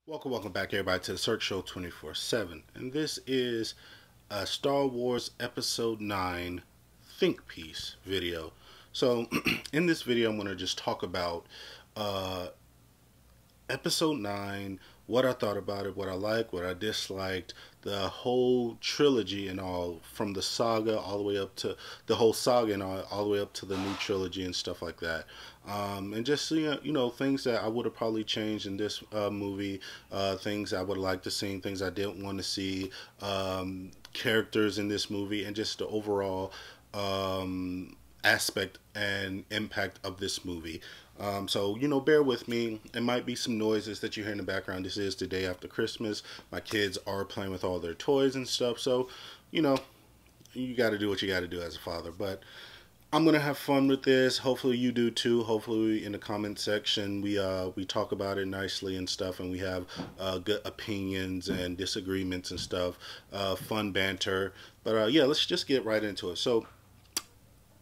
Welcome back, everybody, to the Search Show 24/7. And this is a Star Wars Episode 9 Think Piece video. So, in this video, I'm going to just talk about uh, Episode 9, what I thought about it, what I liked, what I disliked, the whole trilogy and all, from the saga all the way up to the whole saga and all the way up to the new trilogy and stuff like that. And just things that I would have probably changed in this movie, things I would like to see, things I didn't want to see, characters in this movie, and just the overall aspect and impact of this movie. So, bear with me. It might be some noises that you hear in the background. This is the day after Christmas. My kids are playing with all their toys and stuff. So, you got to do what you got to do as a father. But I'm going to have fun with this. Hopefully you do too. Hopefully in the comment section we talk about it nicely and stuff. And we have good opinions and disagreements and stuff. Fun banter. But yeah, let's just get right into it. So,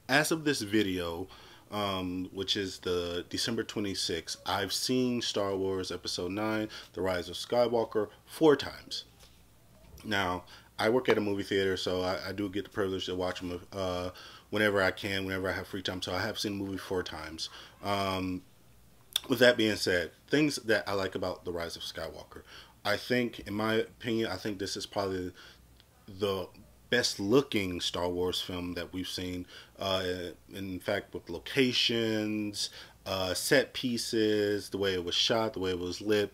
as of this video, which is the December 26th, I've seen Star Wars Episode 9, The Rise of Skywalker, 4 times. Now, I work at a movie theater, so I do get the privilege to watch them whenever I can, whenever I have free time. So I have seen the movie 4 times. With that being said, things that I like about The Rise of Skywalker. I think, in my opinion, I think this is probably the best looking Star Wars film that we've seen. In fact, with locations, set pieces, the way it was shot, the way it was lit,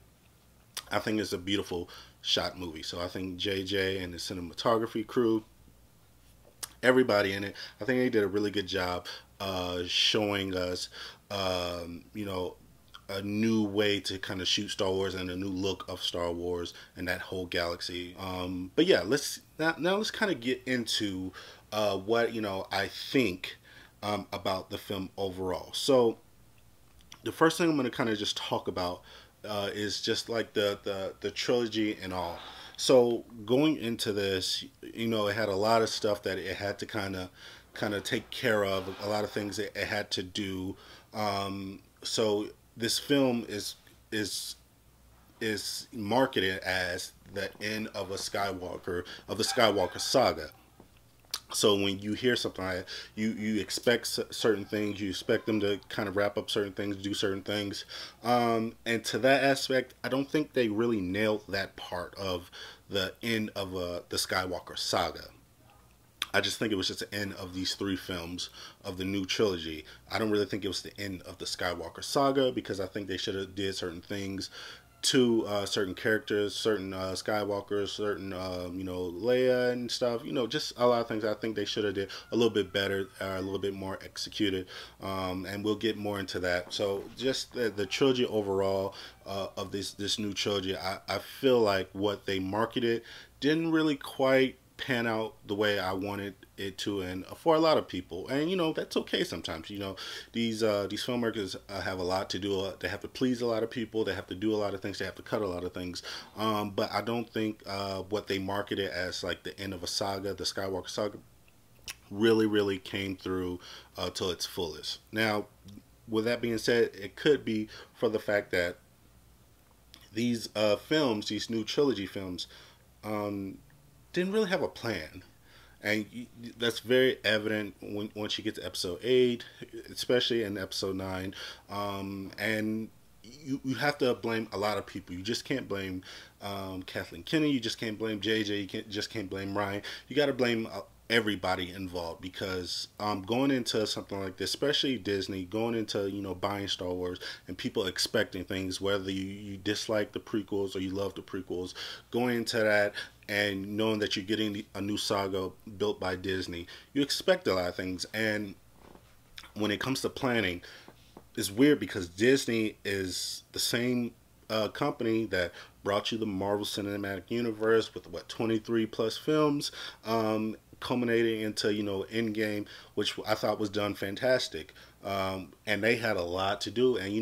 I think it's a beautiful shot movie. So I think JJ and the cinematography crew, everybody in it, I think they did a really good job showing us, a new way to kind of shoot Star Wars and a new look of Star Wars and that whole galaxy. But yeah, let's kind of get into what I think about the film overall. So the first thing I'm going to kind of just talk about is just like the trilogy and all. So going into this, it had a lot of stuff that it had to kind of take care of, a lot of things that it had to do. So this film is marketed as the end of the Skywalker Saga. So when you hear something like that, you expect certain things, you expect them to kind of wrap up certain things, do certain things, and to that aspect, I don't think they really nailed that part of the end of the Skywalker Saga. I just think it was just the end of these 3 films of the new trilogy. I don't really think it was the end of the Skywalker Saga, because I think they should have did certain things to certain characters, certain Skywalkers, certain Leia and stuff. Just a lot of things I think they should have did a little bit better, a little bit more executed, and we'll get more into that. So just the trilogy overall of this new trilogy, I feel like what they marketed didn't really quite pan out the way I wanted it to, and for a lot of people, and that's okay sometimes. These filmmakers have a lot to do. They have to please a lot of people. They have to do a lot of things. They have to cut a lot of things. But I don't think what they marketed as like the end of a saga, the Skywalker Saga, really came through to its fullest. Now, with that being said, it could be for the fact that these films, these new trilogy films, didn't really have a plan, and that's very evident once you get to Episode 8, especially in Episode 9. And you have to blame a lot of people. You just can't blame Kathleen Kennedy. You just can't blame JJ. You just can't blame Ryan. You got to blame everybody involved, because going into something like this, especially Disney, going into buying Star Wars and people expecting things, whether you dislike the prequels or you love the prequels, going into that and knowing that you're getting a new saga built by Disney, you expect a lot of things. And when it comes to planning, it's weird, because Disney is the same company that brought you the Marvel Cinematic Universe with 23 plus films, culminating into Endgame, which I thought was done fantastic. And they had a lot to do, and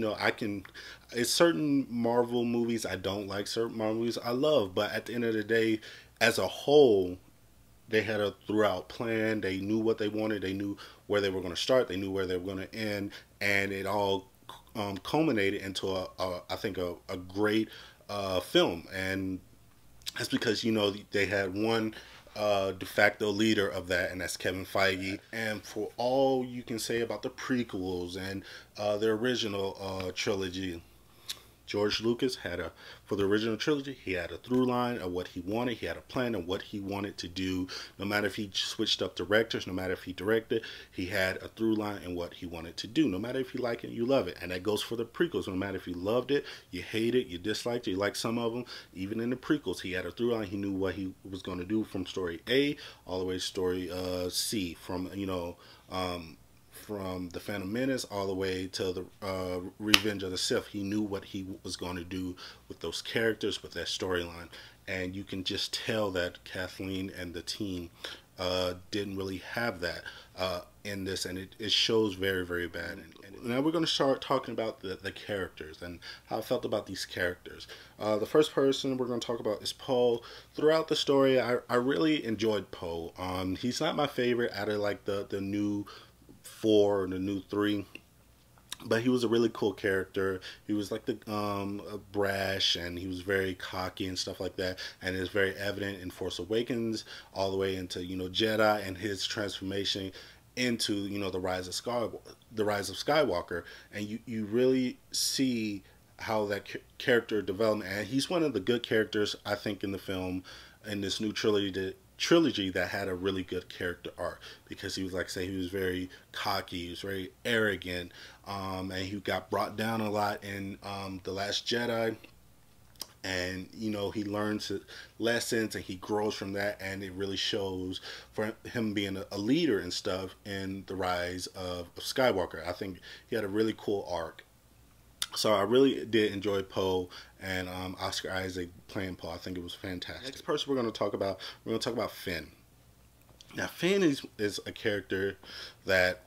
it's certain Marvel movies I don't like, certain Marvel movies I love, but at the end of the day, as a whole, they had a throughout plan. They knew what they wanted. They knew where they were going to start. They knew where they were going to end, and it all culminated into I think a great film, and that's because, you know, they had one de facto leader of that, and that's Kevin Feige. And for all you can say about the prequels and the original trilogy, George Lucas had for the original trilogy, he had a through line of what he wanted. He had a plan of what he wanted to do. No matter if he switched up directors, no matter if he directed, he had a through line in what he wanted to do. No matter if you like it, you love it. And that goes for the prequels. No matter if you loved it, you hate it, you disliked it, you like some of them. Even in the prequels, he had a through line. He knew what he was going to do from story A all the way to story C, from, you know, from the Phantom Menace all the way to the Revenge of the Sith. He knew what he was going to do with those characters, with that storyline, and you can just tell that Kathleen and the team didn't really have that in this, and it shows very, very bad. And now we're going to start talking about the characters and how I felt about these characters. The first person we're going to talk about is Poe. Throughout the story, I really enjoyed Poe. He's not my favorite out of like the new 4 and the new 3, but he was a really cool character. He was like the brash, and he was very cocky and stuff like that, and it's very evident in Force Awakens all the way into, you know, Jedi, and his transformation into, you know, the rise of Skywalker, and you really see how that character development, and he's one of the good characters I think in the film, in this new trilogy that had a really good character arc, because he was, like I say, he was very cocky, he was very arrogant, and he got brought down a lot in The Last Jedi, and, you know, he learns lessons and he grows from that, and it really shows for him being a leader and stuff in the rise of Skywalker. I think he had a really cool arc. So I really did enjoy Poe, and Oscar Isaac playing Poe. I think it was fantastic. Next person we're going to talk about Finn. Now, Finn is a character that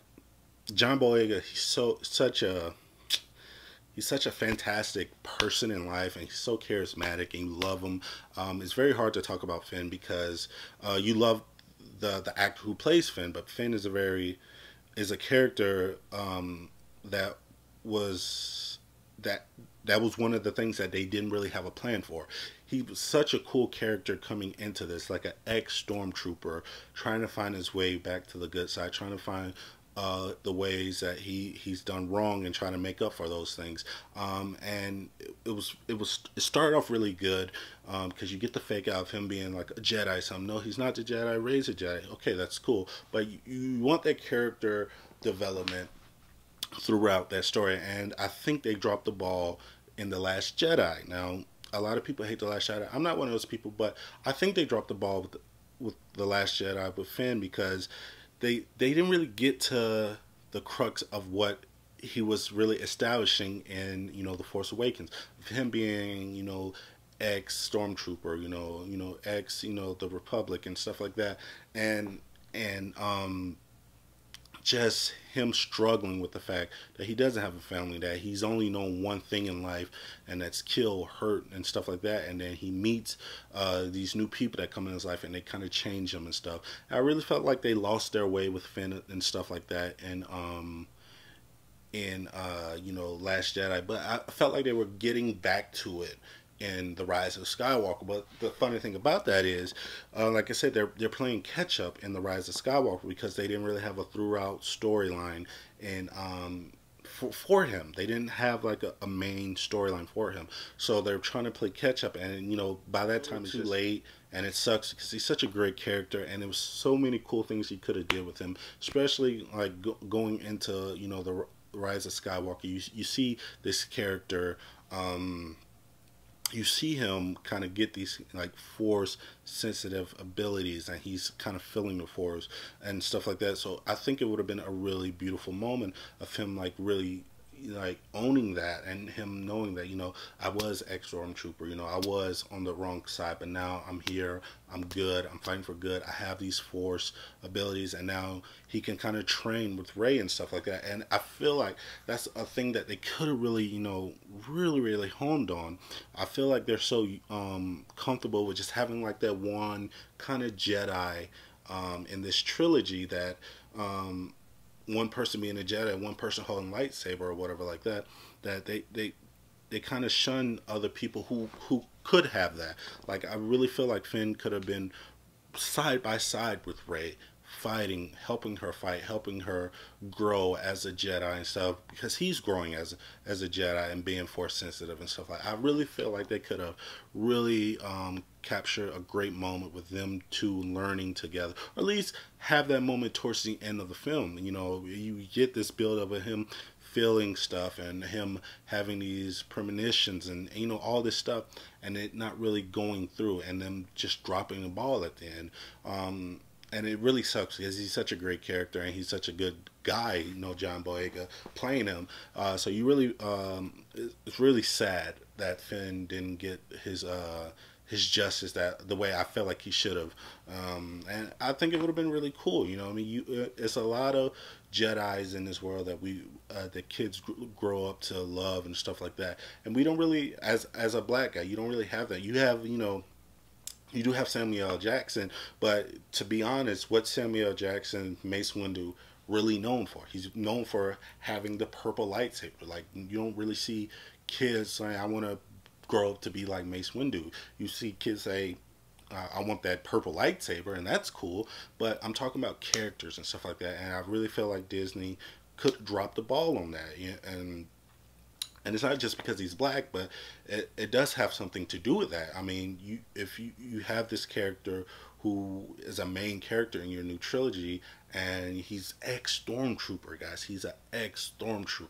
John Boyega, he's such a fantastic person in life, and he's so charismatic, and you love him. It's very hard to talk about Finn because you love the actor who plays Finn, but Finn is a character that was one of the things that they didn't really have a plan for. He was such a cool character coming into this, like an ex-stormtrooper trying to find his way back to the good side, trying to find the ways that he's done wrong and trying to make up for those things. And it started off really good because you get the fake out of him being like a Jedi. Some no, he's not the Jedi. Rey's a Jedi. Okay, that's cool, but you want that character development throughout that story, and I think they dropped the ball in The Last Jedi. Now, a lot of people hate The Last Jedi. I'm not one of those people, but I think they dropped the ball with The Last Jedi with Finn, because they didn't really get to the crux of what he was really establishing in, you know, The Force Awakens. Him being, you know, ex-stormtrooper, you know, ex, you know, the Republic and stuff like that, and just him struggling with the fact that he doesn't have a family, that he's only known one thing in life, and that's kill, hurt, and stuff like that. And then he meets these new people that come in his life, and they kind of change him and stuff. And I really felt like they lost their way with Finn and stuff like that, and you know, Last Jedi. But I felt like they were getting back to it in The Rise of Skywalker. But the funny thing about that is, like I said, they're playing catch up in The Rise of Skywalker, because they didn't really have a throughout storyline and for him. They didn't have like a main storyline for him, so they're trying to play catch up, and, you know, by that time it's too late, and it sucks because he's such a great character, and there was so many cool things he could have did with him, especially like going into, you know, the Rise of Skywalker. You see this character, you see him kind of get these like force sensitive abilities, and he's kind of feeling the force and stuff like that. So I think it would have been a really beautiful moment of him like really like owning that, and him knowing that, you know, I was ex-stormtrooper, you know, I was on the wrong side, but now I'm here, I'm good, I'm fighting for good, I have these force abilities, and now he can kind of train with Rey and stuff like that. And I feel like that's a thing that they could have really, you know, really honed on. I feel like they're so comfortable with just having like that one kind of Jedi in this trilogy, that one person being a Jedi, one person holding lightsaber or whatever like that, that they kind of shun other people who could have that. Like I really feel like Finn could have been side by side with Rey, fighting, helping her fight, helping her grow as a Jedi and stuff, because he's growing as a Jedi and being force sensitive and stuff like. I really feel like they could have really captured a great moment with them two learning together, or at least have that moment towards the end of the film. You know, you get this build up of him feeling stuff and him having these premonitions and you know all this stuff, and it not really going through, and them just dropping the ball at the end. And it really sucks because he's such a great character and he's such a good guy, you know, John Boyega playing him. So you really, it's really sad that Finn didn't get his justice that the way I felt like he should have. And I think it would have been really cool. You know, I mean, it's a lot of Jedis in this world that that kids grow up to love and stuff like that, and we don't really, as a black guy, you don't really have that. You have, you know, you do have Samuel L. Jackson, but to be honest, what's Samuel L. Jackson, Mace Windu, really known for? He's known for having the purple lightsaber. Like, you don't really see kids saying, I want to grow up to be like Mace Windu. You see kids say, I want that purple lightsaber, and that's cool, but I'm talking about characters and stuff like that, and I really feel like Disney could drop the ball on that. And it's not just because he's black, but it does have something to do with that. I mean, if you have this character who is a main character in your new trilogy, and he's ex-stormtrooper, guys. He's an ex-stormtrooper.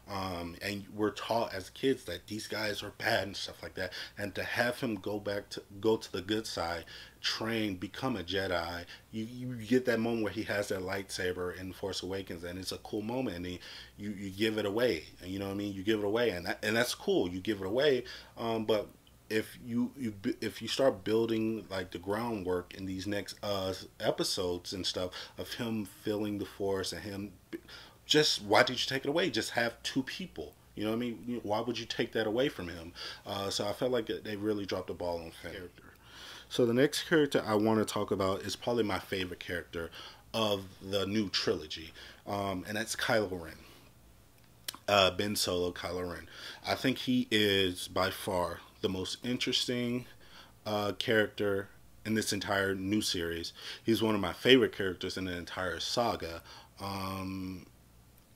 And we're taught as kids that these guys are bad and stuff like that. And to have him go to the good side, train, become a Jedi, you get that moment where he has that lightsaber in Force Awakens, and it's a cool moment, and you give it away. And you know what I mean? You give it away, and that's cool. You give it away, but if you start building like the groundwork in these next episodes and stuff of him feeling the Force and him, just why did you take it away? Just have two people. You know what I mean? Why would you take that away from him? So I felt like they really dropped the ball on character. So the next character I want to talk about is probably my favorite character of the new trilogy, and that's Kylo Ren. Ben Solo, Kylo Ren. I think he is by far the most interesting character in this entire new series. He's one of my favorite characters in the entire saga,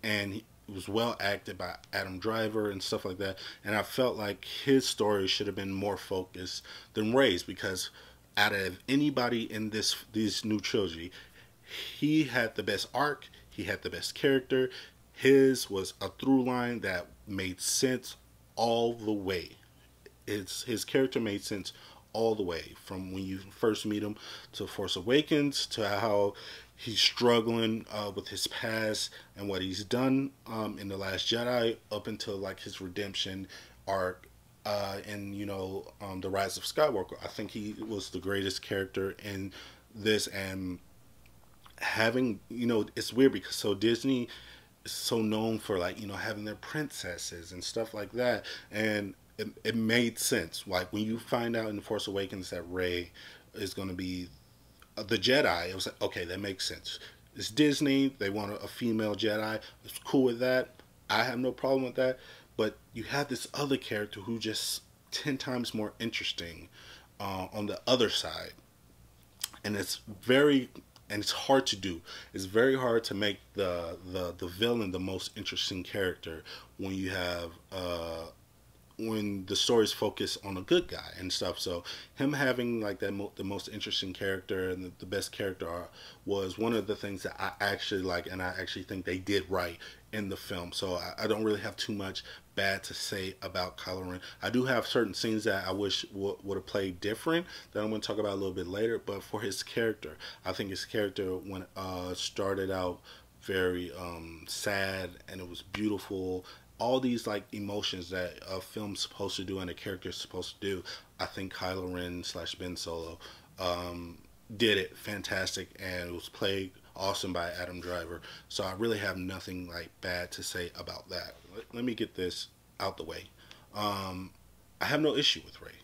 and he was well acted by Adam Driver and stuff like that. And I felt like his story should have been more focused than Rey's, because out of anybody in this new trilogy, he had the best arc. He had the best character. His was a through line that made sense all the way. His character made sense all the way, from when you first meet him to Force Awakens, to how he's struggling with his past and what he's done in The Last Jedi, up until like his redemption arc in The Rise of Skywalker. I think he was the greatest character in this. And having, it's weird because Disney is so known for having their princesses and stuff like that, and it made sense. Like when you find out in The Force Awakens that Rey is going to be the Jedi, it was like, okay, that makes sense. It's Disney. They want a female Jedi. It's cool with that. I have no problem with that. But you have this other character who just 10 times more interesting on the other side. And it's hard to do. It's very hard to make the villain the most interesting character when you have when the story's focused on a good guy and stuff. So him having like the most interesting character and the best character was one of the things that I actually like, and I actually think they did right in the film. So I don't really have too much bad to say about Kylo Ren. I do have certain scenes that I wish would have played different that I'm going to talk about a little bit later. But for his character, I think his character when started out very sad, and it was beautiful. All these like emotions that a film's supposed to do and a character's supposed to do, I think Kylo Ren / Ben Solo did it fantastic, and it was played awesome by Adam Driver. So I really have nothing like bad to say about that. Let me get this out the way. I have no issue with Rey.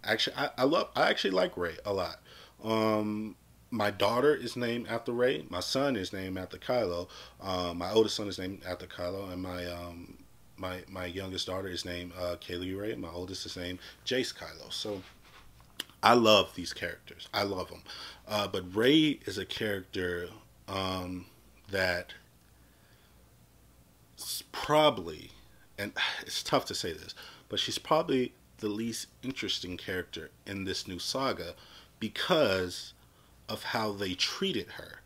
Actually, I actually like Rey a lot. My daughter is named after Rey. My son is named after Kylo. My oldest son is named after Kylo, and my youngest daughter is named Kaylee Ray. My oldest is named Jace Kylo. So I love these characters. I love them. But Rey is a character that probably, and it's tough to say this, but she's probably the least interesting character in this new saga because of how they treated her.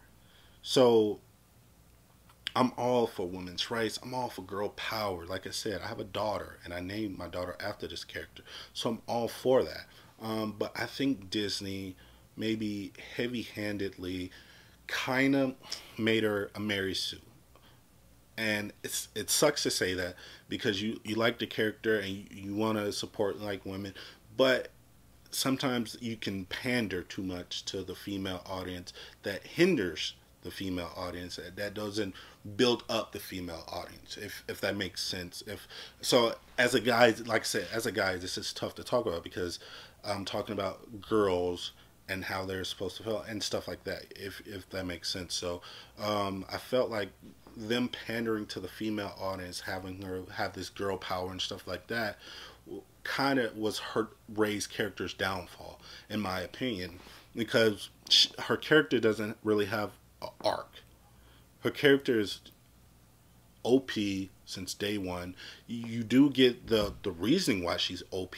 So I'm all for women's rights. I'm all for girl power. Like I said, I have a daughter, and I named my daughter after this character. So I'm all for that. But I think Disney maybe heavy-handedly kind of made her a Mary Sue. And it sucks to say that because you like the character and you want to support like women, but sometimes you can pander too much to the female audience that hinders the female audience, that doesn't build up the female audience, if that makes sense. If so, as a guy, like I said, as a guy, this is tough to talk about because I'm talking about girls and how they're supposed to feel and stuff like that, if that makes sense. So I felt like them pandering to the female audience, having her have this girl power and stuff like that, kind of was Rey's character's downfall, in my opinion, because her character doesn't really have an arc. Her character is OP since day one. You do get the reasoning why she's OP,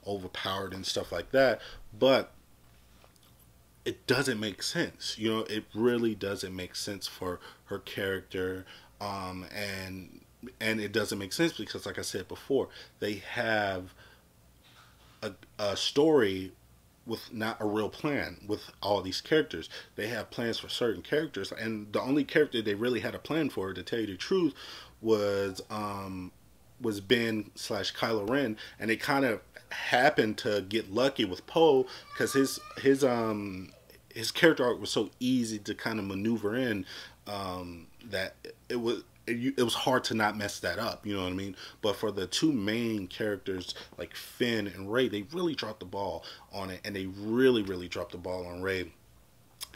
overpowered and stuff like that, but it doesn't make sense. You know, it really doesn't make sense for her character, and it doesn't make sense because, like I said before, they have a story with not a real plan with all these characters. They have plans for certain characters, and the only character they really had a plan for, to tell you the truth, was Ben / Kylo Ren, and they kind of happened to get lucky with Poe because his character arc was so easy to kind of maneuver in, that it was hard to not mess that up, you know what I mean? But for the two main characters like Finn and Rey, they really dropped the ball on it, and they really dropped the ball on Rey.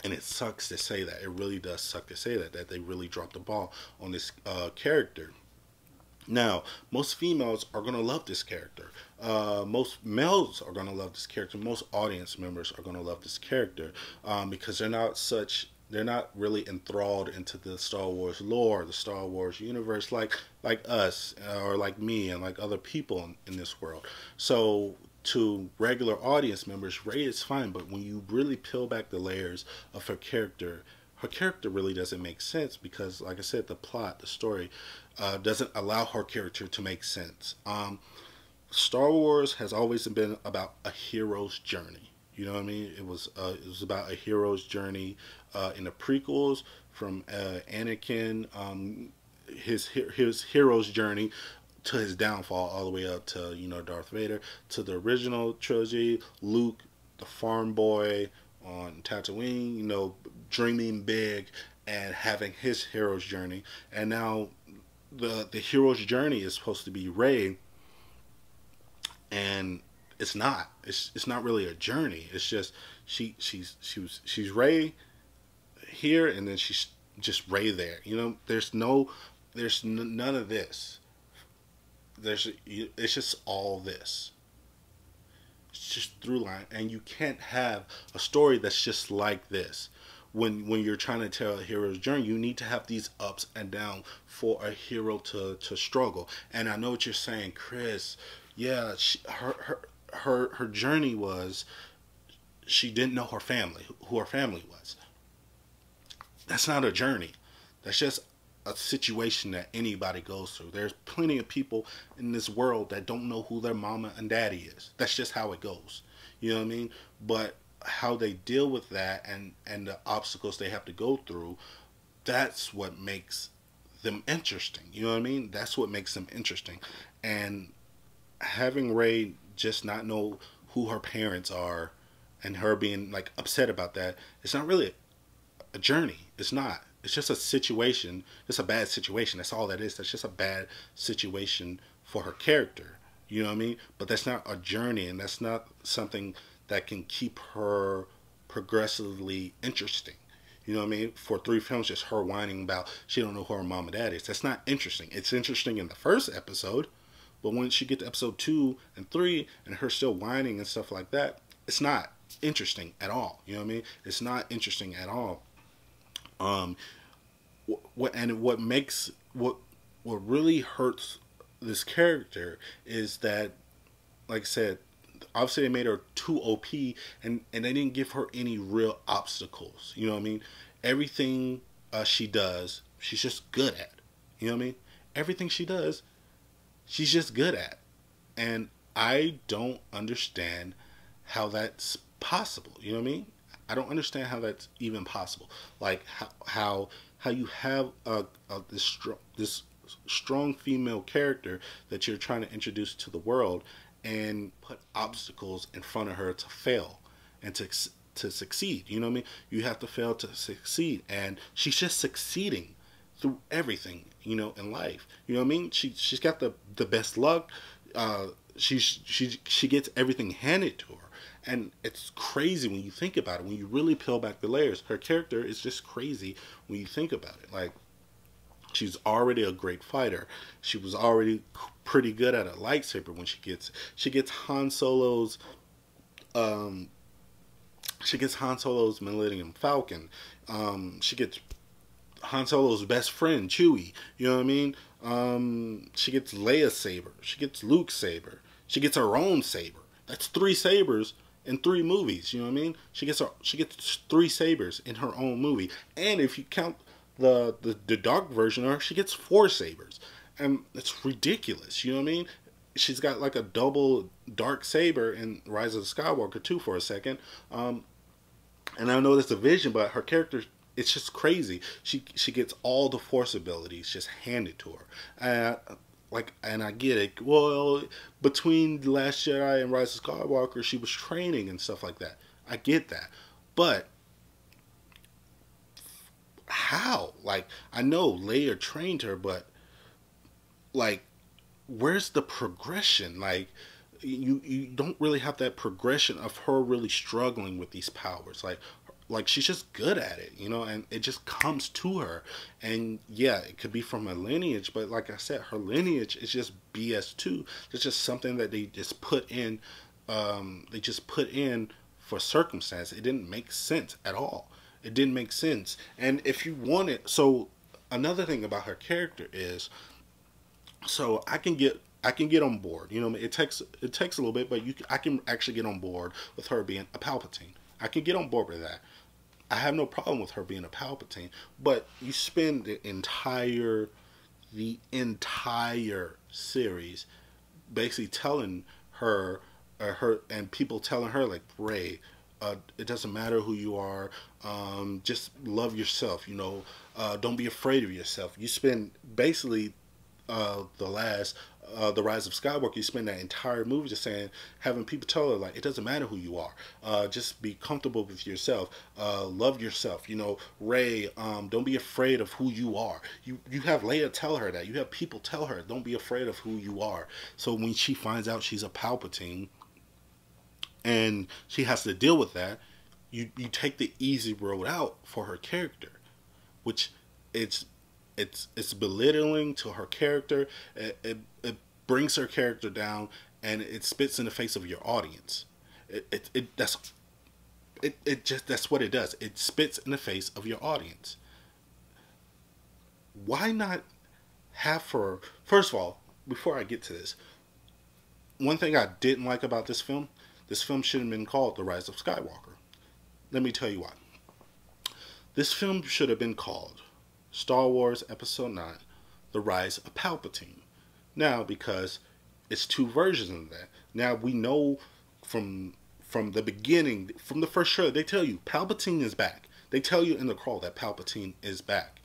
And it sucks to say that. It really does suck to say that they really dropped the ball on this character. Now, most females are going to love this character. Most males are going to love this character. Most audience members are going to love this character because they're not really enthralled into the Star Wars lore, the Star Wars universe, like us or like me and like other people in this world. So to regular audience members, Rey is fine, but when you really peel back the layers of her character really doesn't make sense because, like I said, the plot, the story, doesn't allow her character to make sense. Star Wars has always been about a hero's journey. You know what I mean? It was about a hero's journey in the prequels, from Anakin, his hero's journey to his downfall, all the way up to Darth Vader, to the original trilogy, Luke, the farm boy on Tatooine, dreaming big and having his hero's journey, and now the hero's journey is supposed to be Rey, and it's not. It's not really a journey. It's just she's Rey here, and then she's just Rey there. There's none of this. It's just all this. It's just through line, and you can't have a story that's just like this. When you're trying to tell a hero's journey, you need to have these ups and downs for a hero to struggle. And I know what you're saying, Chris. Yeah, her journey was she didn't know her family, who her family was. That's not a journey. That's just a situation that anybody goes through. There's plenty of people in this world that don't know who their mama and daddy is. That's just how it goes. You know what I mean? But how they deal with that and the obstacles they have to go through, that's what makes them interesting. You know what I mean? That's what makes them interesting. And having Rey just not know who her parents are and her being like upset about that, it's not really a journey. It's not. It's just a situation. It's a bad situation. That's all that is. That's just a bad situation for her character. You know what I mean? But that's not a journey, and that's not something that can keep her progressively interesting. You know what I mean? For 3 films, just her whining about she don't know who her mom and dad is. That's not interesting. It's interesting in the first episode. But once you get to episode 2 and 3 and her still whining and stuff like that, it's not interesting at all. You know what I mean? It's not interesting at all. What really hurts this character is that, like I said, obviously they made her too OP, and they didn't give her any real obstacles. You know what I mean? Everything she does, she's just good at. You know what I mean? Everything she does, she's just good at. And I don't understand how that's possible. You know what I mean? I don't understand how that's even possible. Like how you have this strong female character that you're trying to introduce to the world, and put obstacles in front of her to fail and to succeed. You know what I mean? You have to fail to succeed, and she's just succeeding through everything, you know, in life. You know what I mean? She's got the best luck. She gets everything handed to her. And it's crazy when you think about it. When you really peel back the layers, her character is just crazy when you think about it. Like, she's already a great fighter. She was already pretty good at a lightsaber when she gets Han Solo's Millennium Falcon. She gets Han Solo's best friend, Chewie. You know what I mean? She gets Leia's saber. She gets Luke's saber. She gets her own saber. That's 3 sabers in 3 movies. You know what I mean? She gets 3 sabers in her own movie. And if you count the dark version of her, she gets 4 sabers. And it's ridiculous. You know what I mean? She's got like a double dark saber in Rise of the Skywalker too for a second. And I know that's a vision, but her character, it's just crazy. She gets all the Force abilities just handed to her. And I get it. Well, between The Last Jedi and Rise of Skywalker, she was training and stuff like that. I get that. But how? Like, I know Leia trained her, but like, where's the progression? Like, you don't really have that progression of her really struggling with these powers. Like she's just good at it, you know, and it just comes to her. And yeah, it could be from a lineage, but like I said, her lineage is just BS too. It's just something that they just put in. They just put in for circumstance. It didn't make sense at all. It didn't make sense. And if you want it, so another thing about her character is, so I can get on board. You know, it takes a little bit, but I can actually get on board with her being a Palpatine. I can get on board with that. I have no problem with her being a Palpatine, but you spend the entire series basically telling her, and people telling her, like, Rey, it doesn't matter who you are, just love yourself, you know, don't be afraid of yourself. You spend basically the Rise of Skywalker, you spend that entire movie just having people tell her, like, it doesn't matter who you are, just be comfortable with yourself, love yourself, you know, Rey, don't be afraid of who you are. You have Leia tell her that. You have people tell her, don't be afraid of who you are. So when she finds out she's a Palpatine and she has to deal with that, you take the easy road out for her character, which it's belittling to her character. It brings her character down, and it spits in the face of your audience. That's what it does. It spits in the face of your audience. Why not have her? First of all, before I get to this, one thing I didn't like about this film should have been called The Rise of Skywalker. Let me tell you why. This film should have been called Star Wars Episode 9, The Rise of Palpatine. Now, because it's 2 versions of that. Now, we know from the beginning, from the first trailer, they tell you Palpatine is back. They tell you in the crawl that Palpatine is back.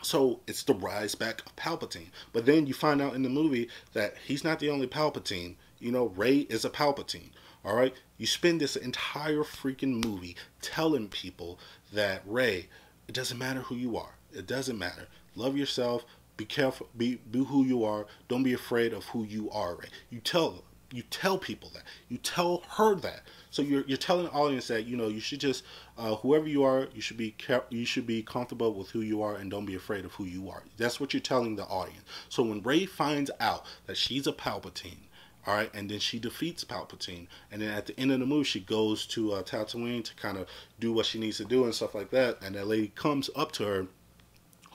So it's the rise back of Palpatine. But then you find out in the movie that he's not the only Palpatine. You know, Rey is a Palpatine. All right? You spend this entire freaking movie telling people that Rey, it doesn't matter who you are. It doesn't matter. Love yourself. Be careful. Be who you are. Don't be afraid of who you are, Rey. You tell you tell people that. You tell her that. So you're telling the audience that, you should just whoever you are, you should be comfortable with who you are and don't be afraid of who you are. That's what you're telling the audience. So when Rey finds out that she's a Palpatine, all right, and then she defeats Palpatine, and then at the end of the movie she goes to Tatooine to kind of do what she needs to do and stuff like that, and that lady comes up to her,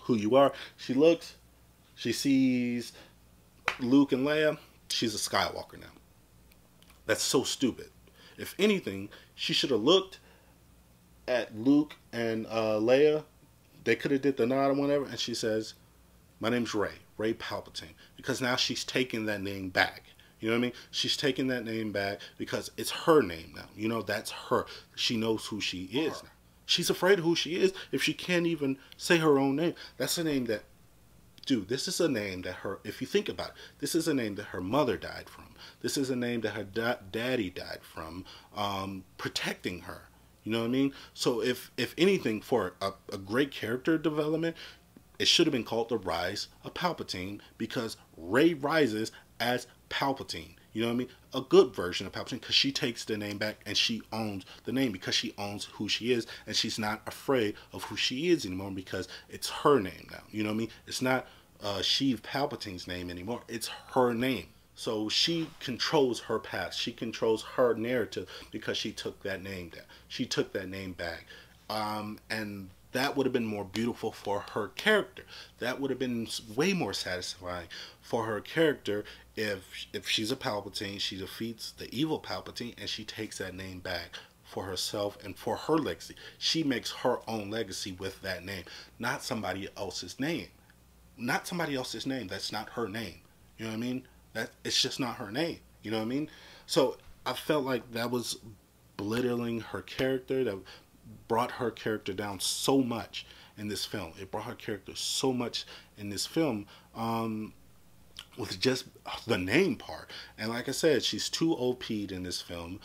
who you are. She looks, she sees Luke and Leia. She's a Skywalker now. That's so stupid. If anything, she should have looked at Luke and Leia. They could have did the nod or whatever, and she says, "My name's Rey Palpatine," because now she's taking that name back. You know what I mean? She's taking that name back because it's her name now. That's her. She knows who she is now. She's afraid of who she is if she can't even say her own name. That's a name that, dude, this is a name that if you think about it, this is a name that her mother died from. This is a name that her daddy died from, protecting her. You know what I mean? So if anything, for a great character development, it should have been called The Rise of Palpatine, because Rey rises as Palpatine. You know what I mean? A good version of Palpatine, because she takes the name back and she owns the name, because she owns who she is, and she's not afraid of who she is anymore, because it's her name now. You know what I mean? It's not Sheev Palpatine's name anymore. It's her name. So she controls her past. She controls her narrative because she took that name down. She took that name back. And that would have been more beautiful for her character. That would have been way more satisfying for her character if she's a Palpatine, she defeats the evil Palpatine, and she takes that name back for herself and for her legacy. She makes her own legacy with that name, not somebody else's name. Not somebody else's name. That's not her name. You know what I mean? It's just not her name. You know what I mean? So I felt like that was belittling her character. That brought her character down so much in this film. It brought her character so much in this film with just the name part. And like I said, she's too OP'd in this film.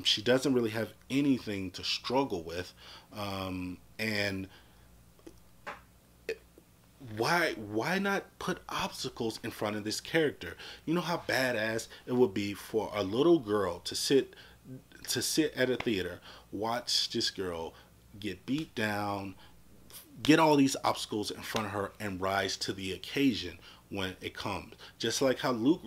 She doesn't really have anything to struggle with. And why not put obstacles in front of this character? You know how badass it would be for a little girl to sit at a theater, watch this girl get beat down, get all these obstacles in front of her, and rise to the occasion when it comes. Just like how Luke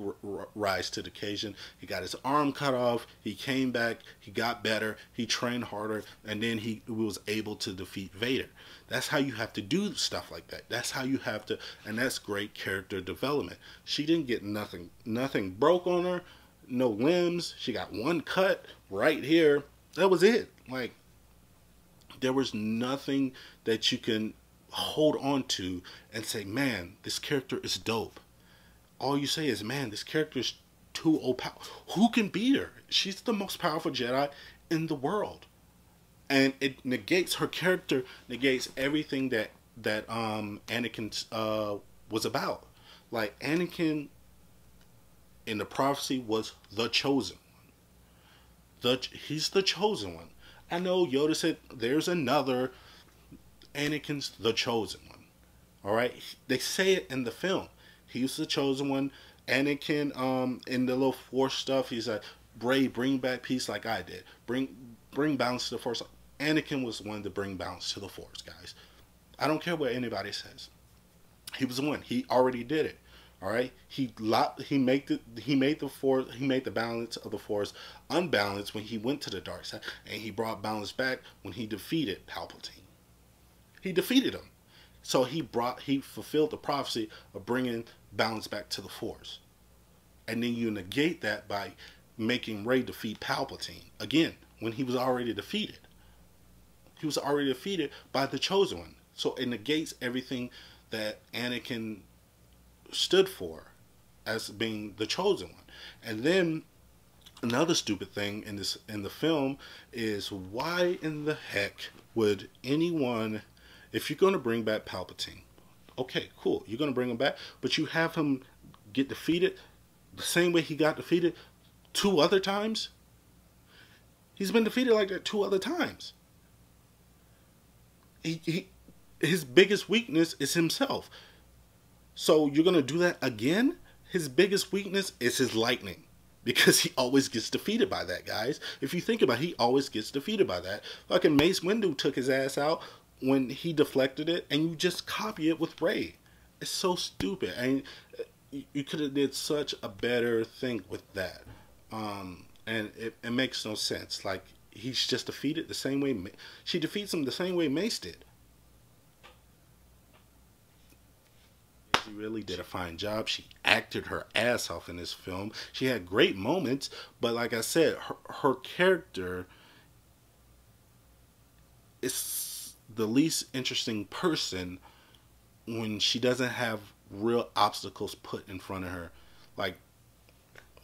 rise to the occasion. He got his arm cut off, he came back, he got better, he trained harder, and then he was able to defeat Vader. That's how you have to do stuff like that. That's how you have to, and that's great character development. She didn't get nothing broke on her, no limbs. She got one cut right here. That was it. Like, there was nothing that you can hold on to and say, man, this character is dope. All you say is, man, this character is too overpowered. Who can beat her? She's the most powerful Jedi in the world. And it negates, her character negates everything that Anakin was about. Like, Anakin in the prophecy was the chosen one. He's the chosen one. I know Yoda said there's another Anakin's the chosen one. Alright? They say it in the film. He's the chosen one. Anakin, in the little Force stuff, he's like, Rey, bring back peace like I did. Bring balance to the Force. Anakin was the one to bring balance to the Force, guys. I don't care what anybody says. He was the one. He already did it. All right. He made the balance of the Force unbalanced when he went to the dark side, and he brought balance back when he defeated Palpatine. He defeated him, so he fulfilled the prophecy of bringing balance back to the Force, and then you negate that by making Rey defeat Palpatine again when he was already defeated. He was already defeated by the Chosen One, so it negates everything that Anakin stood for as being the chosen one. And then another stupid thing in the film is, why in the heck would anyone, if you're going to bring back Palpatine, okay, cool, you're going to bring him back, but you have him get defeated the same way he got defeated 2 other times? He's been defeated like that 2 other times. His biggest weakness is himself. So you're going to do that again? His biggest weakness is his lightning. because he always gets defeated by that, guys. If you think about it, he always gets defeated by that. Fucking Mace Windu took his ass out when he deflected it, and you just copy it with Rey. It's so stupid. And you could have did such a better thing with that. And it makes no sense. Like, he's just defeated the same way. She defeats him the same way Mace did. She really did a fine job. She acted her ass off in this film. She had great moments, but like I said, her character is the least interesting person when she doesn't have real obstacles put in front of her. Like,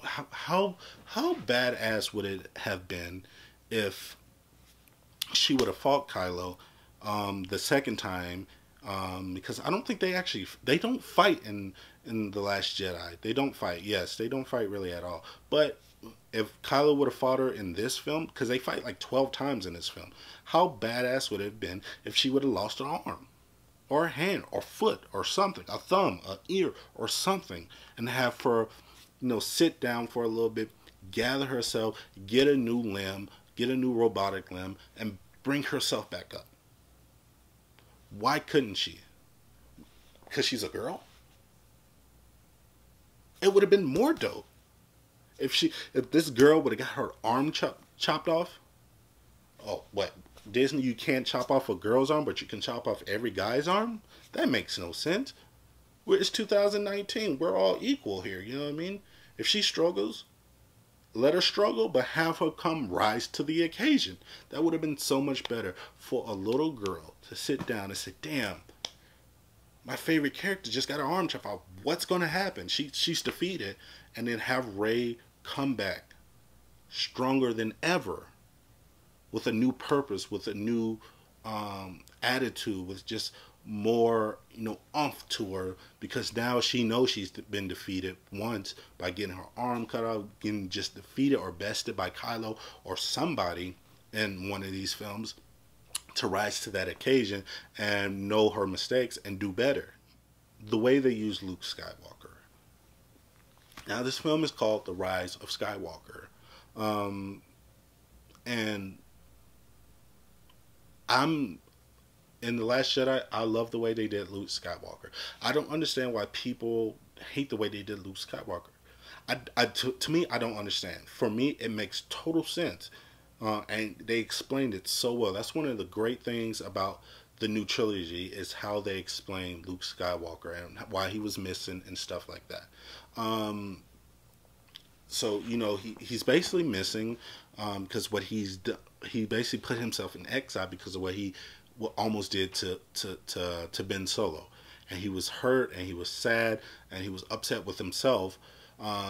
how badass would it have been if she would have fought Kylo the second time? Because I don't think they don't fight in The Last Jedi. They don't fight. Yes, they don't fight really at all. But if Kylo would have fought her in this film, because they fight like 12 times in this film, how badass would it have been if she would have lost an arm, or a hand, or foot, or something, a thumb, an ear, or something, and have her, sit down for a little bit, gather herself, get a new limb, get a new robotic limb, and bring herself back up. Why couldn't she? Because she's a girl? It would have been more dope if this girl would have got her arm chopped off. Oh, what? Disney, you can't chop off a girl's arm, but you can chop off every guy's arm? That makes no sense. It's 2019. We're all equal here. You know what I mean? If she struggles, let her struggle, but have her rise to the occasion. That would have been so much better for a little girl to sit down and say, damn, my favorite character just got her arm chopped off. What's going to happen? She's defeated. And then have Rey come back stronger than ever, with a new purpose, with a new attitude, with just more, oomph to her, because now she knows she's been defeated once by getting her arm cut off, getting just defeated or bested by Kylo or somebody in one of these films, to rise to that occasion and know her mistakes and do better. The way they use Luke Skywalker. Now, this film is called The Rise of Skywalker. And in The Last Jedi, I love the way they did Luke Skywalker. I don't understand why people hate the way they did Luke Skywalker. To me, I don't understand. For me, it makes total sense. And they explained it so well. That's one of the great things about the new trilogy, is how they explain Luke Skywalker and why he was missing and stuff like that. So, he's basically missing because what he basically put himself in exile because of what he almost did to Ben Solo. And he was hurt, and he was sad, and he was upset with himself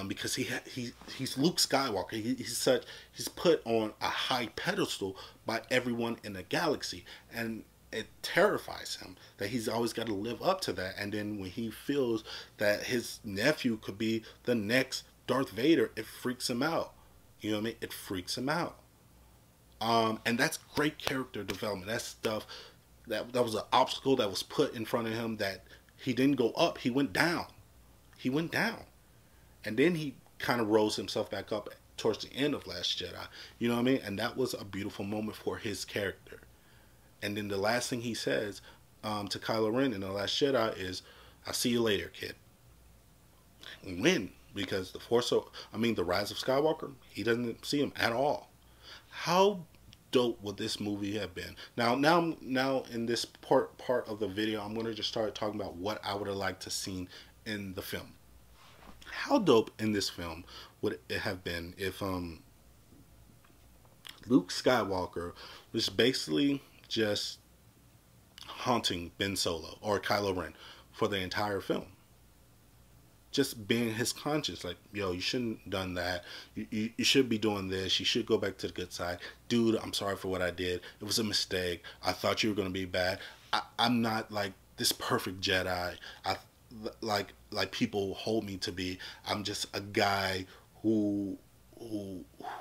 because he's Luke Skywalker. He's put on a high pedestal by everyone in the galaxy, and it terrifies him that he's always got to live up to that. And then when he feels that his nephew could be the next Darth Vader, it freaks him out. You know what I mean? It freaks him out. And that's great character development. That's stuff that was an obstacle that was put in front of him, that he didn't go up, he went down. He went down. And then he kind of rose himself back up towards the end of Last Jedi. You know what I mean? And that was a beautiful moment for his character. And then the last thing he says to Kylo Ren in The Last Jedi is, I'll see you later, kid. When? Because the Rise of Skywalker, he doesn't see him at all. How dope would this movie have been? Now in this part of the video, I'm going to just start talking about what I would have liked to seen in the film. How dope in this film would it have been if Luke Skywalker was basically just haunting Ben Solo or Kylo Ren for the entire film? Just being his conscience, like, yo, you shouldn't have done that. You should be doing this. You should go back to the good side. Dude, I'm sorry for what I did. It was a mistake. I thought you were going to be bad. I'm not like this perfect Jedi. Like people hold me to be. I'm just a guy who's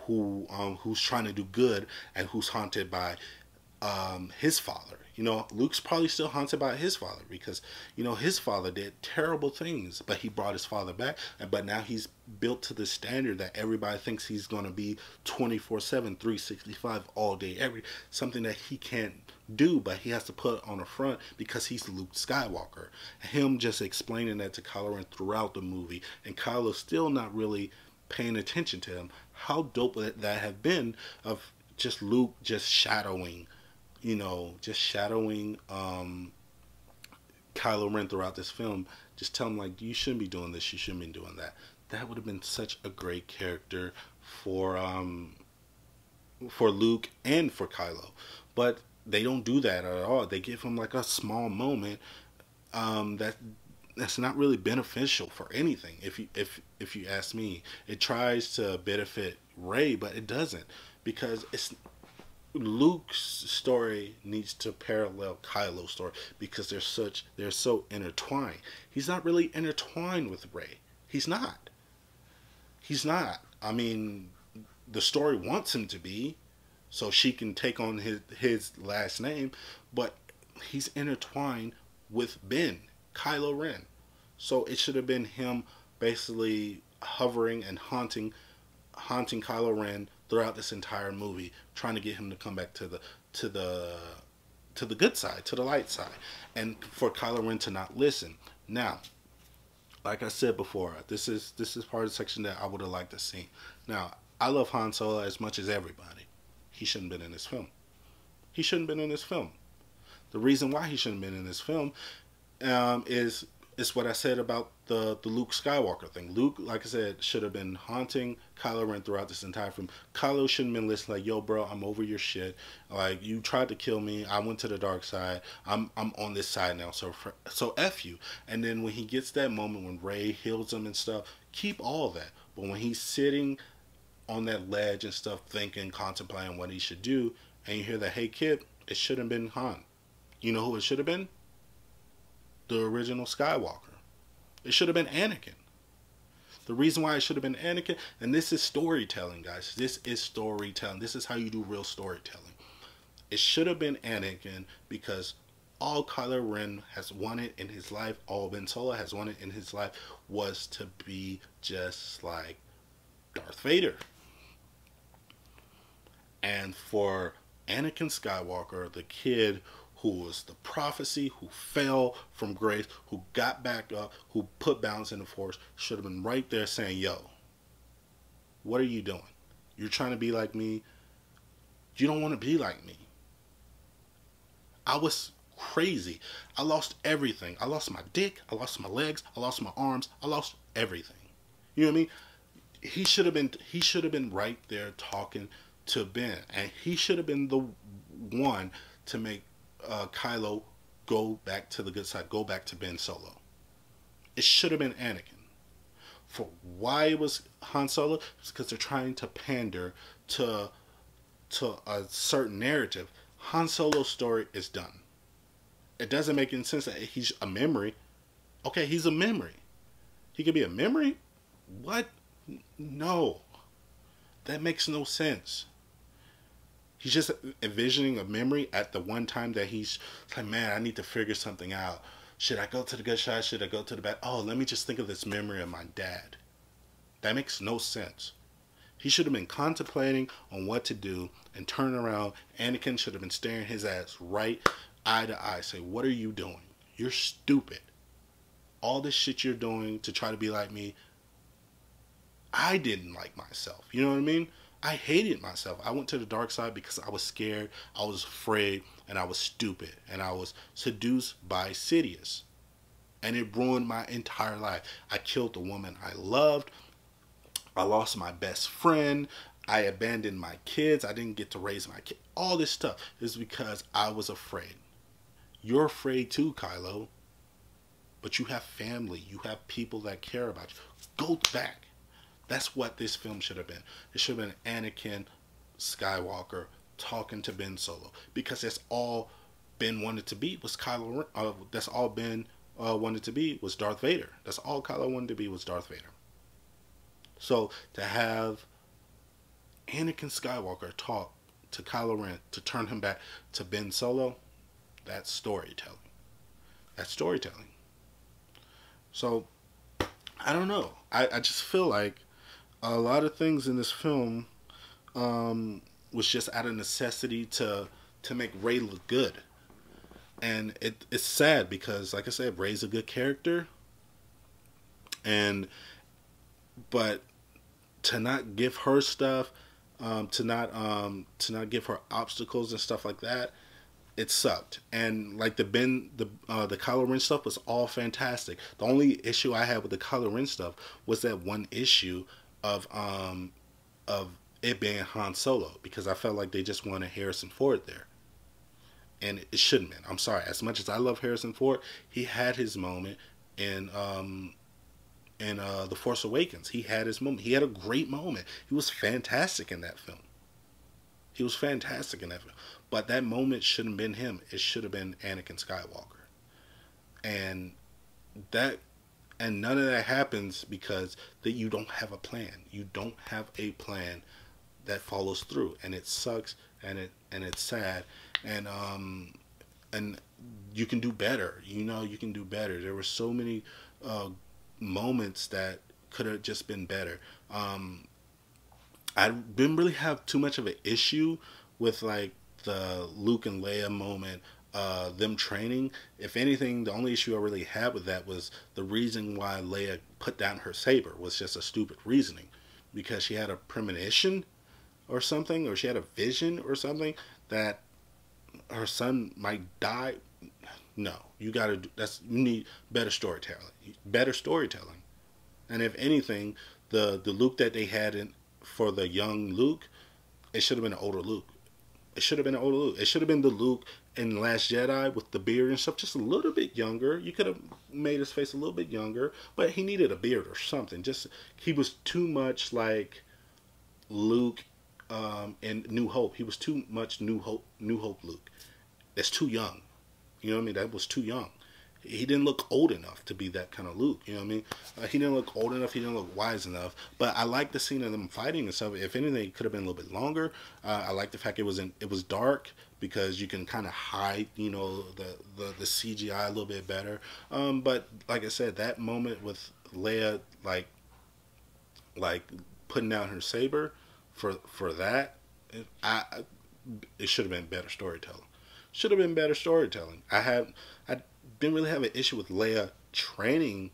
trying to do good and who's haunted by his father. You know, Luke's probably still haunted by his father because, you know, his father did terrible things, but he brought his father back. But now he's built to the standard that everybody thinks he's going to be 24/7, 365 all day, something that he can't do, but he has to put on the front because he's Luke Skywalker. Him just explaining that to Kylo Ren throughout the movie, and Kylo still not really paying attention to him. How dope would that have been of just Luke just shadowing, you know, just shadowing Kylo Ren throughout this film. Just tell him, like, you shouldn't be doing this, you shouldn't be doing that. That would have been such a great character for Luke and for Kylo. But they don't do that at all. They give him like a small moment that's not really beneficial for anything. If you ask me, it tries to benefit Rey, but it doesn't, because it's Luke's story needs to parallel Kylo's story because they're so intertwined. He's not really intertwined with Rey. He's not. He's not. I mean, the story wants him to be, so she can take on his last name, but he's intertwined with Ben, Kylo Ren. So it should have been him basically hovering and haunting Kylo Ren throughout this entire movie, trying to get him to come back to the good side, to the light side, and for Kylo Ren to not listen. Now, like I said before, this is part of the section that I would have liked to see. Now, I love Han Solo as much as everybody. He shouldn't have been in this film. He shouldn't have been in this film. The reason why he shouldn't have been in this film is what I said about the Luke Skywalker thing. Luke, like I said, should have been haunting Kylo Ren throughout this entire film. Kylo shouldn't have been listening like, yo, bro, I'm over your shit. Like, you tried to kill me. I went to the dark side. I'm on this side now, so F you. And then when he gets that moment when Rey heals him and stuff, keep all that. But when he's sitting on that ledge and stuff, thinking, contemplating what he should do, and you hear that, hey, kid, it should have been Han. You know who it should have been? The original Skywalker. It should have been Anakin. The reason why it should have been Anakin, and this is storytelling, guys. This is storytelling. This is how you do real storytelling. It should have been Anakin because all Kylo Ren has wanted in his life, all Ben Solo has wanted in his life, was to be just like Darth Vader. And for Anakin Skywalker, the kid who was the prophecy, who fell from grace, who got back up, who put balance in the Force, should have been right there saying, yo, what are you doing? You're trying to be like me. You don't want to be like me. I was crazy. I lost everything. I lost my dick. I lost my legs. I lost my arms. I lost everything. You know what I mean? He should have been right there talking to Ben, and he should have been the one to make Kylo go back to the good side, go back to Ben Solo. It should have been Anakin. For why it was Han Solo? It's because they're trying to pander to a certain narrative. Han Solo's story is done. It doesn't make any sense that he's a memory. Okay, he's a memory. He could be a memory? What? No. That makes no sense. He's just envisioning a memory at the one time that he's like, man, I need to figure something out. Should I go to the good side? Should I go to the bad? Oh, let me just think of this memory of my dad. That makes no sense. He should have been contemplating on what to do and turn around. Anakin should have been staring his ass right eye to eye. Say, what are you doing? You're stupid. All this shit you're doing to try to be like me, I didn't like myself. You know what I mean? I hated myself. I went to the dark side because I was scared, I was afraid, and I was stupid. And I was seduced by Sidious. And it ruined my entire life. I killed the woman I loved. I lost my best friend. I abandoned my kids. I didn't get to raise my kids. All this stuff is because I was afraid. You're afraid too, Kylo. But you have family. You have people that care about you. Go back. That's what this film should have been. It should have been Anakin Skywalker talking to Ben Solo, because that's all Ben wanted to be was Kylo Ren. That's all Ben wanted to be was Darth Vader. That's all Kylo wanted to be was Darth Vader. So to have Anakin Skywalker talk to Kylo Ren to turn him back to Ben Solo, That's storytelling. That's storytelling. So I don't know. I just feel like a lot of things in this film was just out of necessity to make Ray look good. And it's sad because, like I said, Ray's a good character, and but to not give her stuff, to not give her obstacles and stuff like that, it sucked. And like the Kylo Ren stuff was all fantastic. The only issue I had with the Kylo Ren stuff was that one issue of it being Han Solo, because I felt like they just wanted Harrison Ford there, and it shouldn't have been. I'm sorry. As much as I love Harrison Ford, he had his moment in The Force Awakens. He had his moment. He had a great moment. He was fantastic in that film. He was fantastic in that film. But that moment shouldn't have been him. It should have been Anakin Skywalker. And that and none of that happens because that you don't have a plan. You don't have a plan that follows through, and it sucks, and it's sad, and you can do better. You know, you can do better. There were so many moments that could have just been better. I didn't really have too much of an issue with like the Luke and Leia moment, them training. If anything, the only issue I really had with that was the reason why Leia put down her saber was just a stupid reasoning, because she had a premonition or something, or she had a vision or something that her son might die. No, you gotta do you need better storytelling. Better storytelling. And if anything, the Luke that they had for the young Luke, it should have been an older Luke. It should have been an older Luke. It should have been the Luke in Last Jedi with the beard and stuff, just a little bit younger. You could have made his face a little bit younger, but he needed a beard or something. Just he was too much like Luke in New Hope. He was too much New Hope Luke. That's too young. You know what I mean? That was too young. He didn't look old enough to be that kind of Luke. You know what I mean? He didn't look old enough. He didn't look wise enough. But I like the scene of them fighting and stuff. If anything, it could have been a little bit longer. I like the fact it was dark, because you can kind of hide, you know, the CGI a little bit better. But like I said, that moment with Leia, like putting down her saber, for that, it should have been better storytelling. Should have been better storytelling. I didn't really have an issue with Leia training,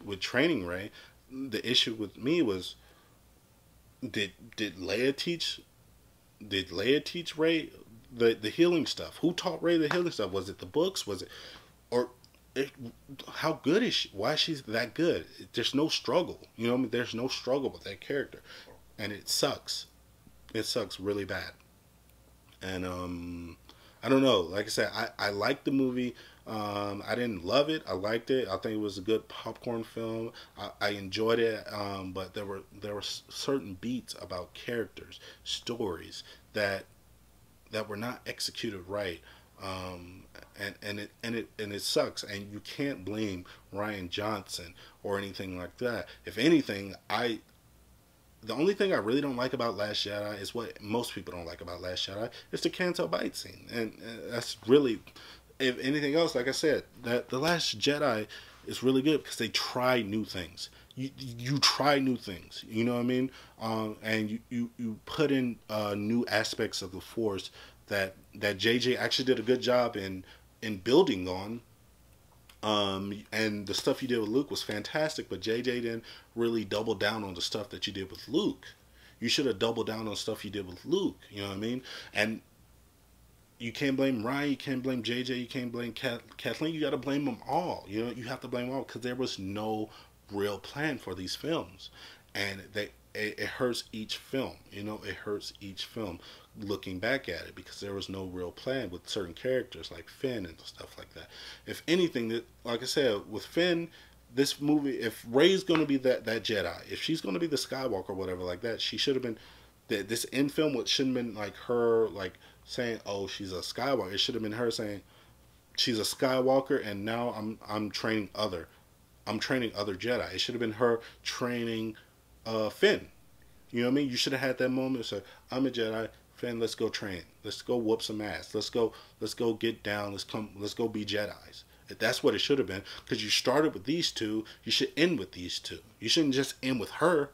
with training Rey. The issue with me was, did Leia teach Rey the healing stuff? Who taught Rey the healing stuff? Was it the books? Was it, or how good is she? Why she's that good? There's no struggle. You know what I mean? There's no struggle with that character, and it sucks. It sucks really bad. And I don't know. Like I said, I liked the movie. I didn't love it. I liked it. I think it was a good popcorn film. I enjoyed it. But there were certain beats about characters, stories that were not executed right. And it sucks. And you can't blame Rian Johnson or anything like that. If anything, the only thing I really don't like about Last Jedi is what most people don't like about Last Jedi. It's the Canto Bight scene, and that's really, if anything else, like I said, that the Last Jedi is really good because they try new things. You try new things. You know what I mean? And you put in new aspects of the Force that JJ actually did a good job in building on. And the stuff you did with Luke was fantastic, but JJ didn't really double down on the stuff that you did with Luke. You should have doubled down on stuff you did with Luke. You know what I mean? And you can't blame Ryan, you can't blame JJ, you can't blame Kathleen. You got to blame them all. You know, you have to blame them all because there was no real plan for these films, and it hurts each film. You know, it hurts each film looking back at it because there was no real plan with certain characters like Finn and stuff like that. If anything, that, like I said, with Finn, this movie, if Rey's going to be that Jedi, if she's going to be the Skywalker or whatever like that, she should have been, this end film shouldn't have been like her like saying, oh, she's a Skywalker. It should have been her saying she's a Skywalker and now I'm training other Jedi. It should have been her training Finn. You know what I mean? You should have had that moment. So I'm a Jedi. Finn, let's go train. Let's go whoop some ass. Let's go get down. Let's go be Jedi's. That's what it should have been. Because you started with these two, you should end with these two. You shouldn't just end with her.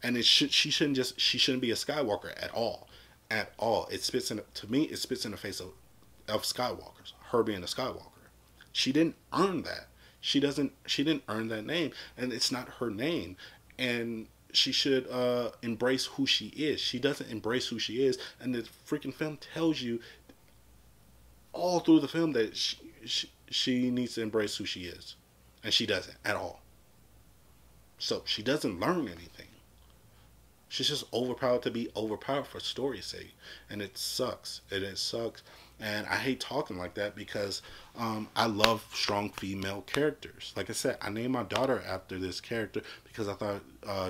And she shouldn't be a Skywalker at all. At all. It spits in, to me, it spits in the face of Skywalkers. Her being a Skywalker. She didn't earn that. She didn't earn that name. And it's not her name. And she should embrace who she is. She doesn't embrace who she is, and the freaking film tells you all through the film that she needs to embrace who she is, and she doesn't at all. So she doesn't learn anything. She's just overpowered to be overpowered for story's sake, and it sucks. It sucks, and I hate talking like that because I love strong female characters. Like I said, I named my daughter after this character because I thought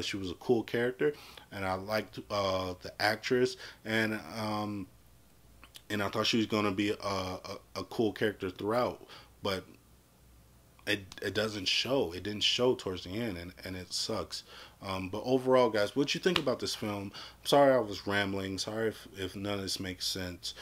she was a cool character, and I liked the actress, and I thought she was gonna be a cool character throughout, but it doesn't show. It didn't show towards the end, and it sucks. But overall, guys, what you think about this film? I'm sorry I was rambling. Sorry if none of this makes sense.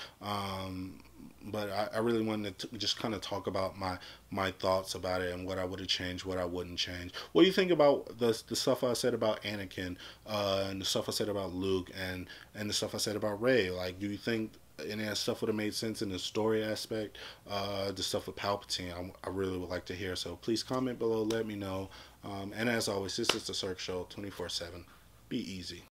But I really wanted to just kind of talk about my thoughts about it and what I would have changed, what I wouldn't change. What do you think about the stuff I said about Anakin, and the stuff I said about Luke, and the stuff I said about Rey? Like, do you think any of that stuff would have made sense in the story aspect? The stuff with Palpatine, I really would like to hear. So please comment below, let me know. And as always, this is the Cirque Show 24/7. Be easy.